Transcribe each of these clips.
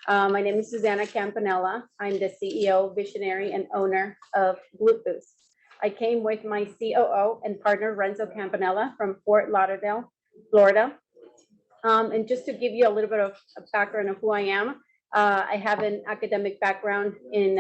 My name is Susana Campanella. I'm the CEO, visionary, and owner of Gluteboost. I came with my COO and partner, Renzo Campanella, from Fort Lauderdale, Florida. And just to give you a little bit of a background of who I am, I have an academic background in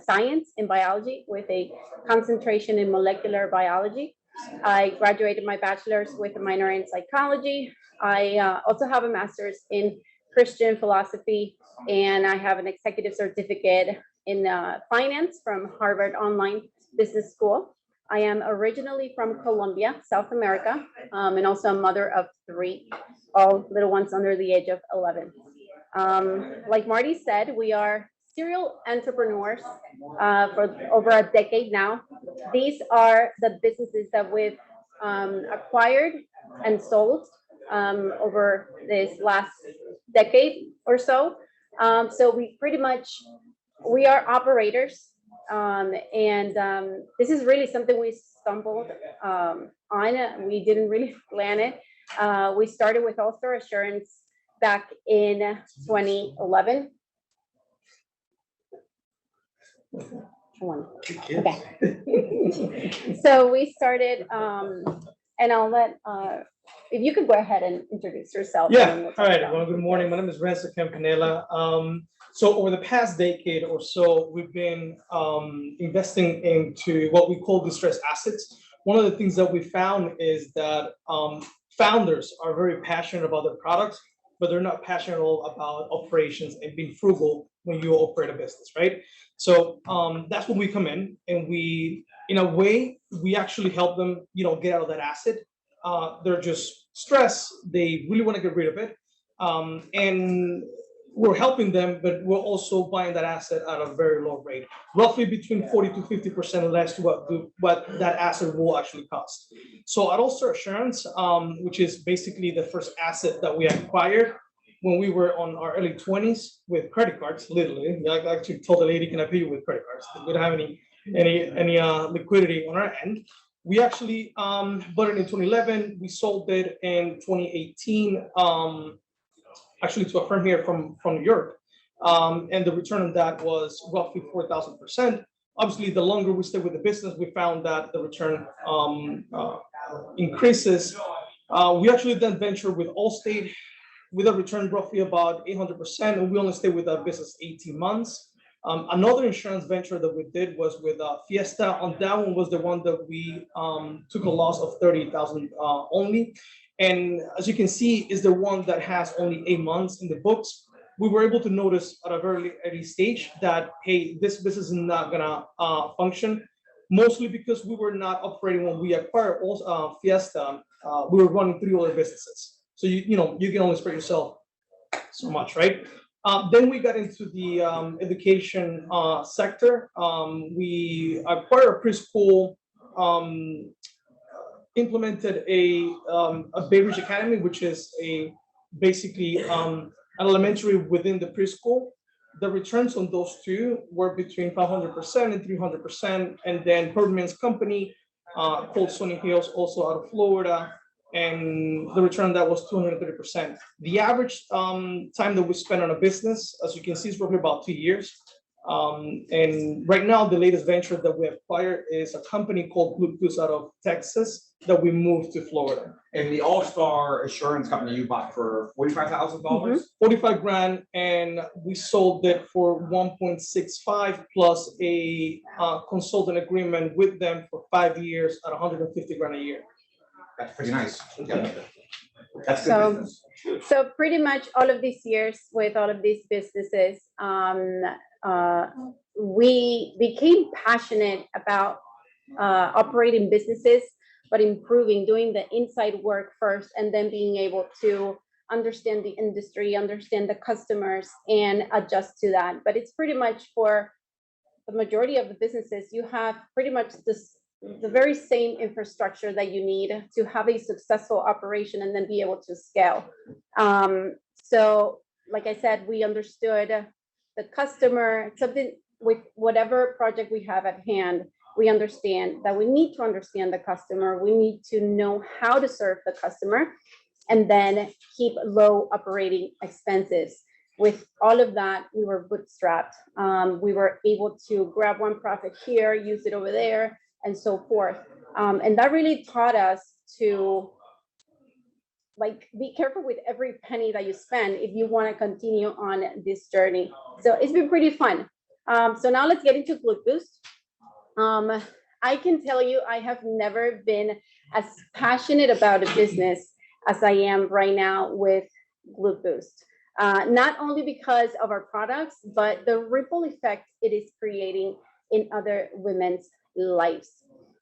science and biology with a concentration in molecular biology. I graduated my bachelor's with a minor in psychology. I also have a master's in Christian philosophy, and I have an executive certificate in finance from Harvard Online Business School. I am originally from Colombia, South America, and also a mother of 3, all little ones under the age of 11. Like Marty said, we are serial entrepreneurs for over a decade now. These are the businesses that we've acquired and sold over this last decade or so. So we are operators, and this is really something we stumbled on. We didn't really plan it. We started with All-Star Assurance back in 2011. Okay. So we started, and I'll let, if you could go ahead and introduce yourself. Yeah, all right. Well, good morning. My name is Renzo Campanella. So over the past decade or so, we've been investing into what we call distressed assets. One of the things that we found is that founders are very passionate about their products, but they're not passionate at all about operations and being frugal when you operate a business, right? So that's when we come in, and we, in a way, we actually help them, get out of that asset. They're just stressed. They really want to get rid of it. And we're helping them, but we're also buying that asset at a very low rate, roughly between 40 to 50% less to what that asset will actually cost. So at All-Star Assurance, which is basically the first asset that we acquired when we were on our early 20s with credit cards, literally. I actually told the lady, can I pay you with credit cards? We don't have any liquidity on our end. We actually bought it in 2011. We sold it in 2018. Actually to a firm here from New York. And the return on that was roughly 4,000%. Obviously, the longer we stay with the business, we found that the return increases. We actually then ventured with Allstate with a return roughly about 800%, and we only stayed with that business 18 months. Another insurance venture that we did was with Fiesta. On that one was the one that we took a loss of 30,000 only. And as you can see, is the one that has only 8 months in the books. We were able to notice at a very early stage that, hey, this business is not gonna function, mostly because we were not operating when we acquired Fiesta. We were running 3 other businesses. So you can only spread yourself so much, right? Then we got into the education sector. We acquired a preschool, implemented a Bay Ridge Academy, which is basically an elementary within the preschool. The returns on those 2 were between 500% and 300%. And then Birdman's company called Sunny Hills, also out of Florida, and the return on that was 230%. The average time that we spend on a business, as you can see, is roughly about 2 years. And right now, the latest venture that we acquired is a company called Gluteboost out of Texas that we moved to Florida. And the All-Star Assurance company you bought for $45,000? 45 grand, and we sold it for 1.65 plus a consultant agreement with them for 5 years at 150 grand a year. That's pretty nice. Yeah. That's good business. So pretty much all of these years with all of these businesses, we became passionate about operating businesses, but improving, doing the inside work first, and then being able to understand the industry, understand the customers, and adjust to that. But it's pretty much for the majority of the businesses, you have pretty much the very same infrastructure that you need to have a successful operation and then be able to scale. So like I said, we understood the customer, something with whatever project we have at hand, we understand that we need to understand the customer. We need to know how to serve the customer and then keep low operating expenses. With all of that, we were bootstrapped. We were able to grab one profit here, use it over there, and so forth. And that really taught us to like be careful with every penny that you spend if you want to continue on this journey. So it's been pretty fun. So now let's get into Gluteboost. I can tell you I have never been as passionate about a business as I am right now with Gluteboost. Not only because of our products, but the ripple effect it is creating in other women's lives.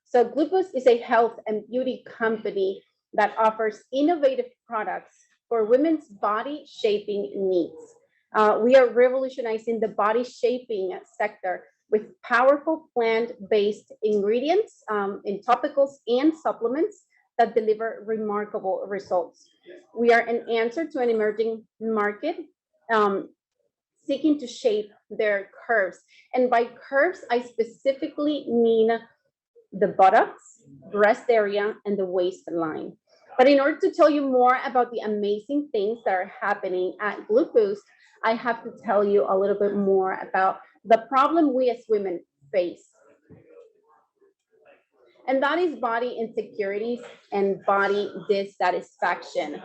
So Gluteboost is a health and beauty company that offers innovative products for women's body shaping needs. We are revolutionizing the body shaping sector with powerful plant-based ingredients in topicals and supplements that deliver remarkable results. We are an answer to an emerging market seeking to shape their curves. And by curves, I specifically mean the buttocks, breast area, and the waistline. But in order to tell you more about the amazing things that are happening at Gluteboost, I have to tell you a little bit more about the problem we as women face. And that is body insecurities and body dissatisfaction.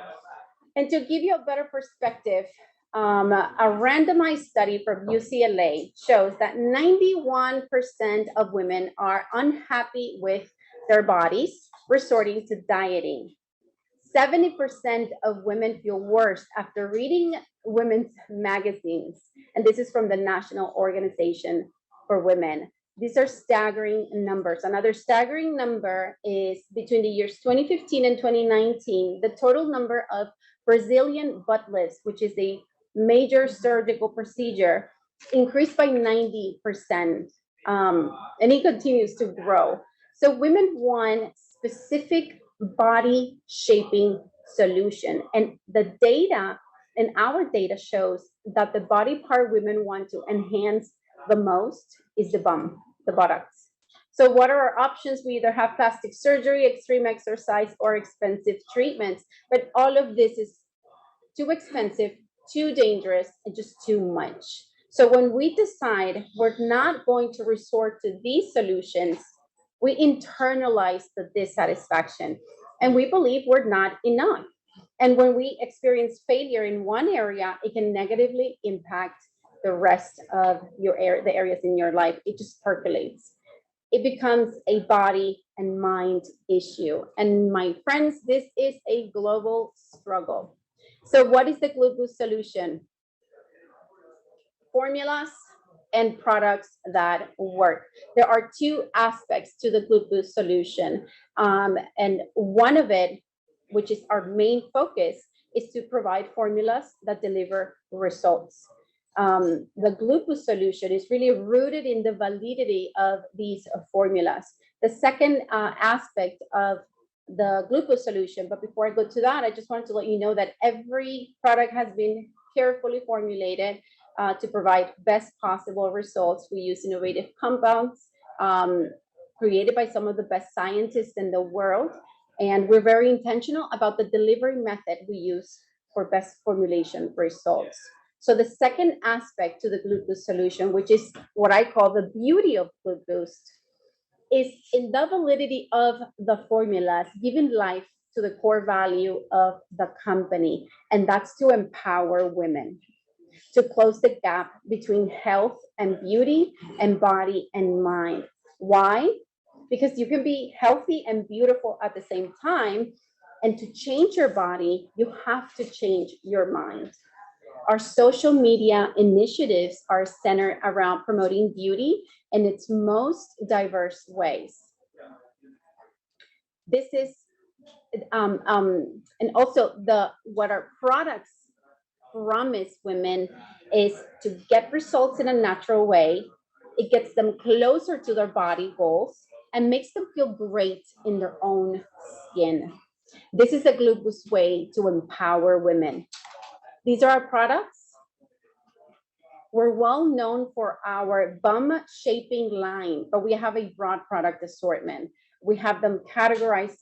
And to give you a better perspective, a randomized study from UCLA shows that 91% of women are unhappy with their bodies, resorting to dieting. 70% of women feel worse after reading women's magazines. And this is from the National Organization for Women. These are staggering numbers. Another staggering number is between the years 2015 and 2019, the total number of Brazilian butt lifts, which is a major surgical procedure, increased by 90%. And it continues to grow. So women want specific body shaping solution. And the data and our data shows that the body part women want to enhance the most is the bum, the buttocks. So what are our options? We either have plastic surgery, extreme exercise, or expensive treatments, but all of this is too expensive, too dangerous, and just too much. So when we decide we're not going to resort to these solutions, we internalize the dissatisfaction and we believe we're not enough. And when we experience failure in one area, it can negatively impact the rest of the areas in your life. It just percolates. It becomes a body and mind issue. And my friends, this is a global struggle. So what is the Gluteboost solution? Formulas and products that work. There are two aspects to the Gluteboost solution. And one of it, which is our main focus, is to provide formulas that deliver results. The Gluteboost solution is really rooted in the validity of these formulas. The second aspect of the Gluteboost solution, but before I go to that, I just wanted to let you know that every product has been carefully formulated to provide best possible results. We use innovative compounds created by some of the best scientists in the world. And we're very intentional about the delivery method we use for best formulation results. So the second aspect to the Gluteboost solution, which is what I call the beauty of Gluteboost, is in the validity of the formulas, giving life to the core value of the company. And that's to empower women, to close the gap between health and beauty and body and mind. Why? Because you can be healthy and beautiful at the same time. And to change your body, you have to change your mind. Our social media initiatives are centered around promoting beauty in its most diverse ways. This is, and also what our products promise women is to get results in a natural way. It gets them closer to their body goals and makes them feel great in their own skin. This is a Gluteboost way to empower women. These are our products. We're well known for our bum shaping line, but we have a broad product assortment. We have them categorized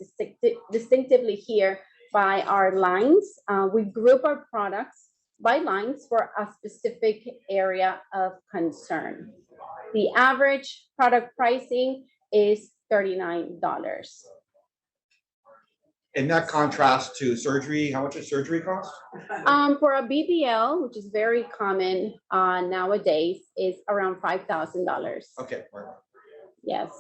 distinctively here by our lines. We group our products by lines for a specific area of concern. The average product pricing is $39. In that contrast to surgery, how much does surgery cost? For a BBL, which is very common nowadays, is around $5,000. Okay. Right. Yes.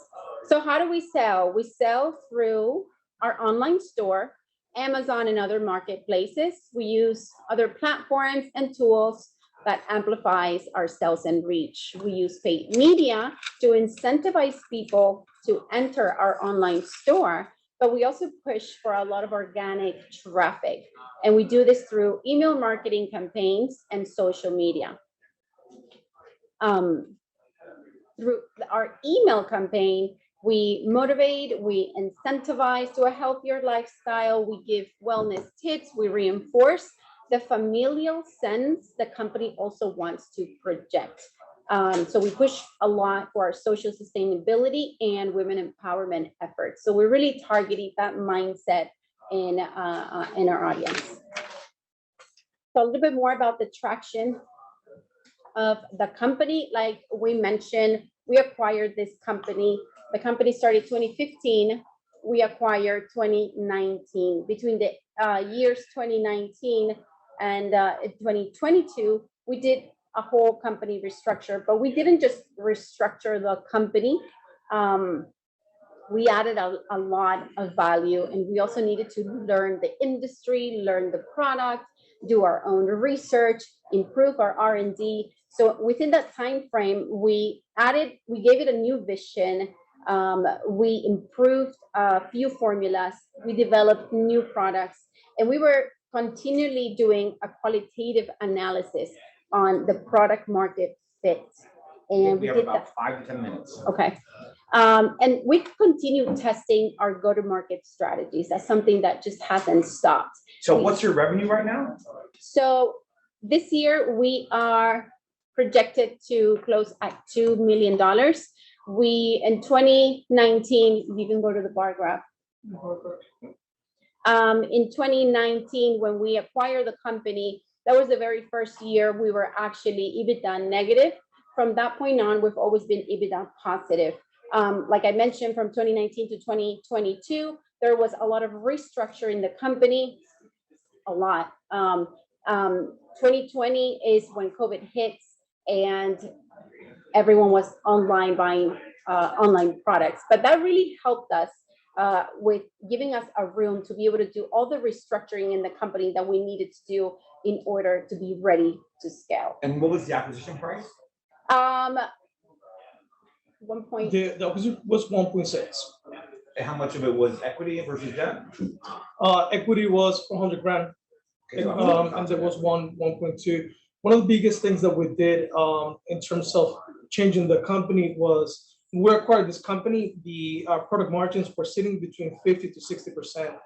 So how do we sell? We sell through our online store, Amazon and other marketplaces. We use other platforms and tools that amplifies our sales and reach. We use paid media to incentivize people to enter our online store, but we also push for a lot of organic traffic. And we do this through email marketing campaigns and social media. Through our email campaign, we motivate, we incentivize to a healthier lifestyle, we give wellness tips, we reinforce the familial sense the company also wants to project. So we push a lot for our social sustainability and women empowerment efforts. So we're really targeting that mindset in our audience. So a little bit more about the traction of the company. Like we mentioned, we acquired this company. The company started 2015. We acquired 2019. Between the years 2019 and 2022, we did a whole company restructure, but we didn't just restructure the company. We added a lot of value, and we also needed to learn the industry, learn the product, do our own research, improve our R&D. So within that time frame, we gave it a new vision. We improved a few formulas. We developed new products, and we were continually doing a qualitative analysis on the product market fit. And we have did about that. 5 to 10 minutes. Okay. And we continue testing our go-to-market strategies. That's something that just hasn't stopped. So what's your revenue right now? So this year we are projected to close at $2 million. We, in 2019, you can go to the bar graph. In 2019, when we acquired the company, that was the very first year we were actually EBITDA negative. From that point on, we've always been EBITDA positive. Like I mentioned, from 2019 to 2022, there was a lot of restructure in the company, a lot. 2020 is when COVID hits and everyone was online buying online products. But that really helped us with giving us a room to be able to do all the restructuring in the company that we needed to do in order to be ready to scale. And what was the acquisition price? 1 point. The opposite was 1.6. And how much of it was equity versus debt? Equity was 400 grand. Okay, so And there was 1.2. One of the biggest things that we did in terms of changing the company was when we acquired this company, the product margins were sitting between 50 to 60%.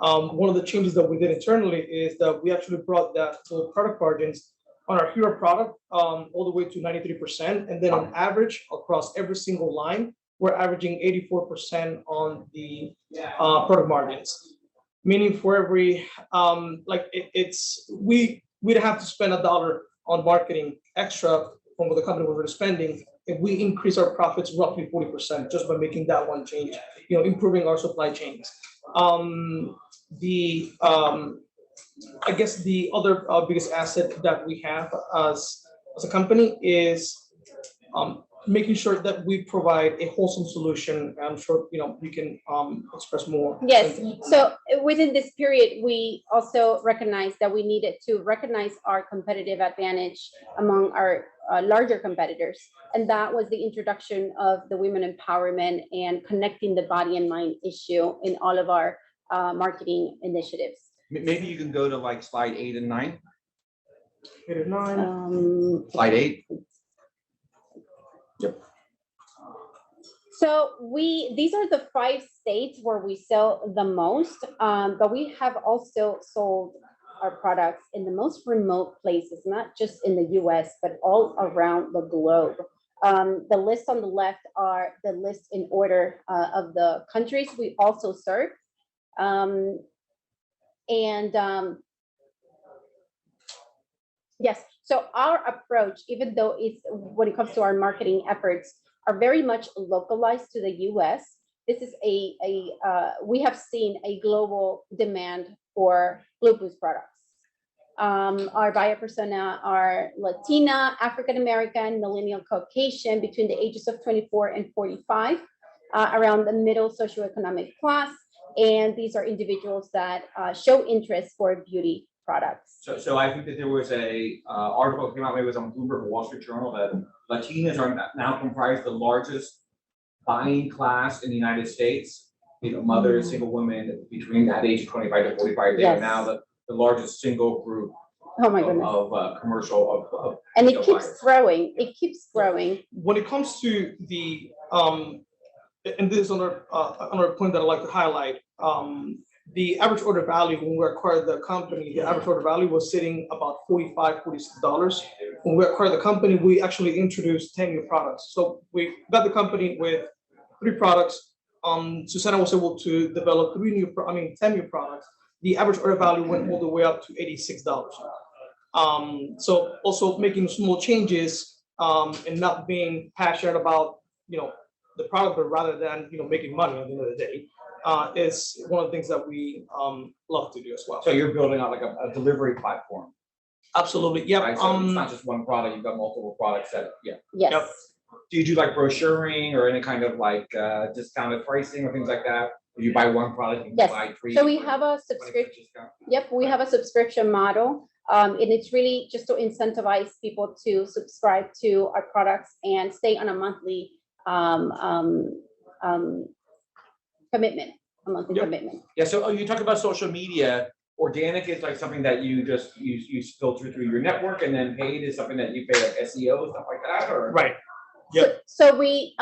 One of the changes that we did internally is that we actually brought that to product margins on our hero product all the way to 93%. And then on average, across every single line, we're averaging 84% on the product margins. Meaning for every, we'd have to spend $1 on marketing extra from what the company was spending if we increase our profits roughly 40% just by making that one change, improving our supply chains. I guess the other biggest asset that we have as a company is making sure that we provide a wholesome solution. I'm sure we can express more. Yes. So within this period, we also recognized that we needed to recognize our competitive advantage among our larger competitors. And that was the introduction of the women empowerment and connecting the body and mind issue in all of our marketing initiatives. Maybe you can go to like slide 8 and 9. 8 and 9. Slide 8. Yep. So these are the 5 states where we sell the most, but we have also sold our products in the most remote places, not just in the US, but all around the globe. The list on the left are the list in order of the countries we also serve. Yes. So our approach, even though it's when it comes to our marketing efforts, are very much localized to the U.S. This is we have seen a global demand for Gluteboost products. Our buyer persona are Latina, African American, millennial, Caucasian, between the ages of 24 and 45, around the middle socioeconomic class. And these are individuals that show interest for beauty products. So I think that there was a article that came out, maybe it was on Bloomberg or Wall Street Journal, that Latinas are now comprise the largest buying class in the United States. You know, mothers, single women between that age of 25 to 45, they are now the largest single group Oh my goodness. of commercial of And it keeps buyers. growing. It keeps growing. When it comes to the, and this is another point that I'd like to highlight, the average order value when we acquired the company, the average order value was sitting about $45, $46. When we acquired the company, we actually introduced 10 new products. So we got the company with 3 products. Susana was able to develop 10 new products. The average order value went all the way up to $86. So also making small changes and not being passionate about, the product, but rather than, making money at the end of the day, is one of the things that we love to do as well. So you're building out like a delivery platform. Absolutely, yeah. Right? So it's not just one product, you've got multiple products that, Yes. Yep. Do you do like brochuring or any kind of like discounted pricing or things like that? If you buy one product, you can buy 3. So we have a subscription. Yep, we have a subscription model. And it's really just to incentivize people to subscribe to our products and stay on a monthly commitment, commitment. Yeah, so you talk about social media. Organic is like something that you just you filter through your network, and then paid is something that you pay like SEO, stuff like that, or right. Yep. So we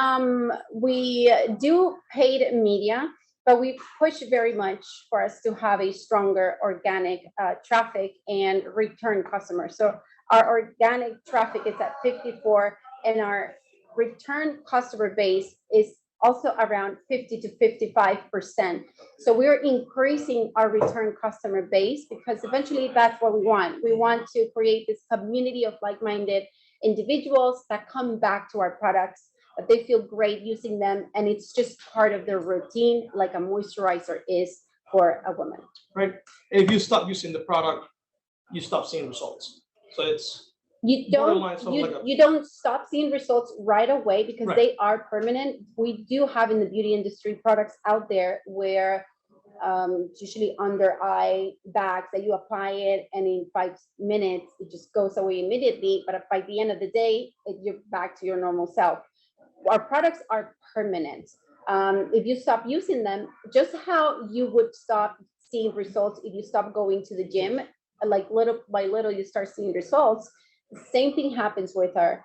do paid media, but we push very much for us to have a stronger organic traffic and return customers. So our organic traffic is at 54, and our return customer base is also around 50 to 55%. So we're increasing our return customer base because eventually that's what we want. We want to create this community of like-minded individuals that come back to our products, that they feel great using them, and it's just part of their routine, like a moisturizer is for a woman. Right. If you stop using the product, you stop seeing results. So it's you don't stop seeing results right away because they are permanent. We do have in the beauty industry products out there where usually under eye bags that you apply it and in 5 minutes it just goes away immediately, but by the end of the day you're back to your normal self. Our products are permanent. If you stop using them, just how you would stop seeing results if you stop going to the gym, like little by little you start seeing results. The same thing happens with our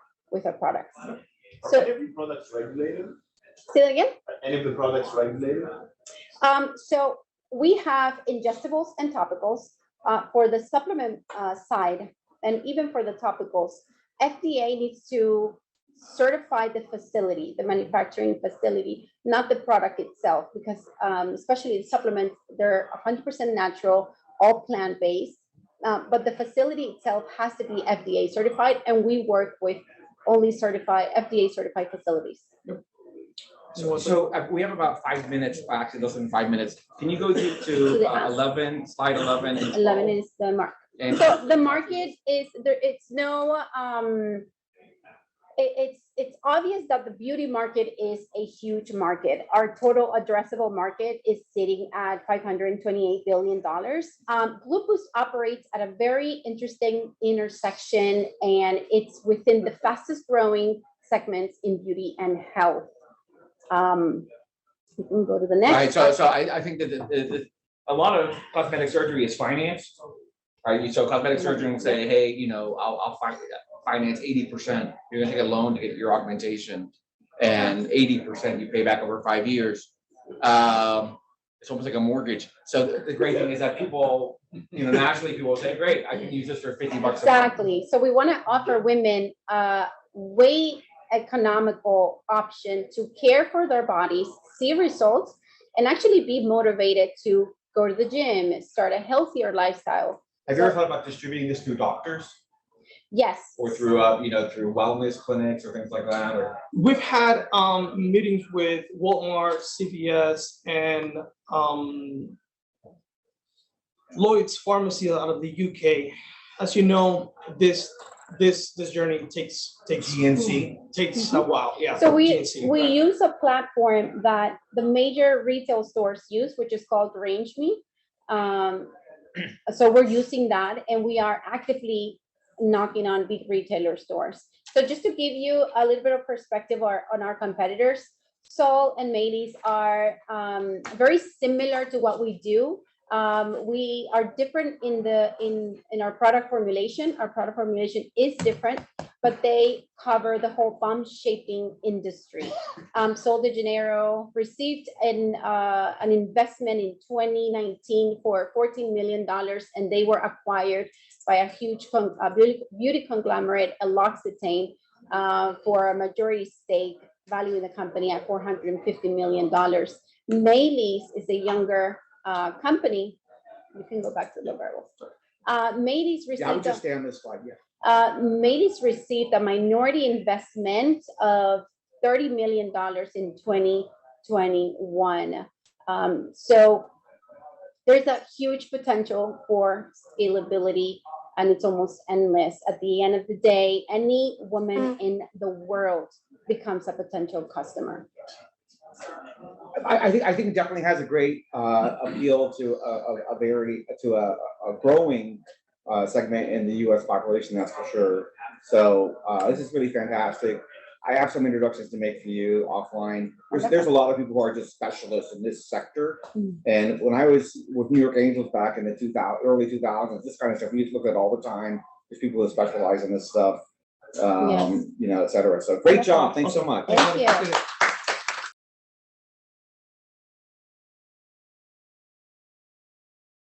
products. So are any of the products regulated? Say that again? Are any of the products regulated? So we have ingestibles and topicals. For the supplement side, and even for the topicals, FDA needs to certify the facility, the manufacturing facility, not the product itself, because especially the supplements, they're 100% natural, all plant-based. But the facility itself has to be FDA certified, and we work with only FDA certified facilities. So we have about 5 minutes, actually less than 5 minutes. Can you go to 11, slide 11? And 11 is the mark. And so the market is there. It's no. It's obvious that the beauty market is a huge market. Our total addressable market is sitting at $528 billion. Gluteboost operates at a very interesting intersection, and it's within the fastest growing segments in beauty and health. We can go to the next. Right. So I think that a lot of cosmetic surgery is financed. Right. So cosmetic surgery will say, hey, I'll finance 80%. You're gonna take a loan to get your augmentation, and 80% you pay back over 5 years. It's almost like a mortgage. So the great thing is that people, naturally people will say, great, I can use this for $50 a month. Exactly. So we want to offer women a way economical option to care for their bodies, see results, and actually be motivated to go to the gym, start a healthier lifestyle. Have you ever thought about distributing this through doctors? Yes. or through, through wellness clinics or things like that, or? We've had meetings with Walmart, CVS, and Lloyd's Pharmacy out of the UK. As you know, this journey takes GNC. takes a while. Yeah. So we GNC, right. use a platform that the major retail stores use, which is called Range Me. So we're using that, and we are actively knocking on big retailer stores. So just to give you a little bit of perspective on our competitors, Sol and Macy's are very similar to what we do. We are different in our product formulation. Our product formulation is different, but they cover the whole foam shaping industry. Sol de Janeiro received an investment in 2019 for $14 million, and they were acquired by a huge beauty conglomerate, L'Occitane, for a majority stake, valuing the company at $450 million. Macy's is a younger company. You can go back to the barrel. Macy's received. Yeah, I would just stay on this slide, yeah. Macy's received a minority investment of $30 million in 2021. So there's a huge potential for scalability, and it's almost endless. At the end of the day, any woman in the world becomes a potential customer. I think it definitely has a great appeal to a growing segment in the U.S. population, that's for sure. So this is really fantastic. I have some introductions to make for you offline. There's a lot of people who are just specialists in this sector. And when I was with New York Angels back in the early 2000s, this kind of stuff we used to look at all the time. There's people who specialize in this stuff, et cetera. So great job. Thanks so much. Thank you.